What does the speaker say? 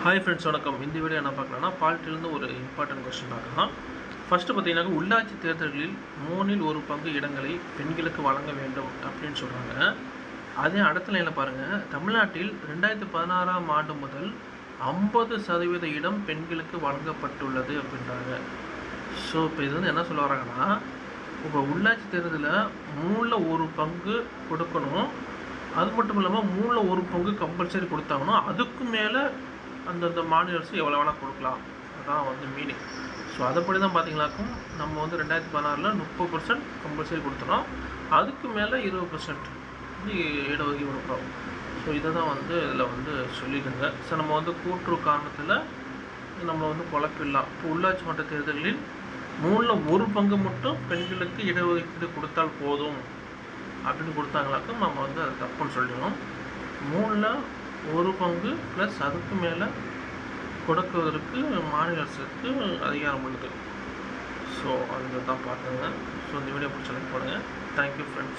Hi friends, வணக்கம். இந்த video என்ன பார்க்கலாம்னா, பாலிட்டிலேருந்து ஒரு இம்பார்ட்டன்ட் கொஸ்டின் பார்க்கலாம். ஃபஸ்ட்டு பார்த்தீங்கன்னா, உள்ளாட்சி தேர்தல்களில் 1/3 இடங்களை பெண்களுக்கு வழங்க வேண்டும் அப்படின்னு சொல்கிறாங்க. அதே அடுத்த லைனில் பாருங்கள், தமிழ்நாட்டில் 2016ஆம் ஆண்டு முதல் 50% இடம் பெண்களுக்கு வழங்கப்பட்டுள்ளது அப்படின்றாங்க. ஸோ இப்போ இது வந்து என்ன சொல்ல வராங்கன்னா, இப்போ உள்ளாட்சி தேர்தலில் 1/3 கொடுக்கணும். அது மட்டும் இல்லாமல் 1/3 கம்பல்சரி கொடுத்தாங்கன்னா அதுக்கு மேலே அந்தந்த மாநில அரசு எவ்வளோ வேணால் கொடுக்கலாம். அதுதான் வந்து மீனிங். ஸோ அதைப்படி தான் பார்த்தீங்கன்னாக்கும் நம்ம வந்து 2016 30% கம்பல்சரி கொடுத்துறோம். அதுக்கு மேலே 20% வந்து இடஒதுக்கீடு கொடுக்குறோம். ஸோ இதை தான் வந்து இதில் வந்து சொல்லிடுங்க. ஸோ நம்ம வந்து கூட்டுறவு காரணத்தில் நம்ம வந்து குழப்பிடலாம். இப்போ உள்ளாட்சி மன்ற தேர்தலில் 1/3 மட்டும் பெண்களுக்கு இடஒதுக்கீடு கொடுத்தால் போதும் அப்படின்னு கொடுத்தாங்களாக்கும் நம்ம வந்து அது தப்புன்னு சொல்லிடணும். 1/3 ப்ளஸ் அதுக்கு மேலே கொடுக்குவதற்கு மாநில அரசுக்கு அதிகாரம் உள்ளது. ஸோ அதை தான் பார்த்துங்க. ஸோ இந்த வீடியோ பிடிச்ச லைக் பண்ணுங்கள். Thank you friends.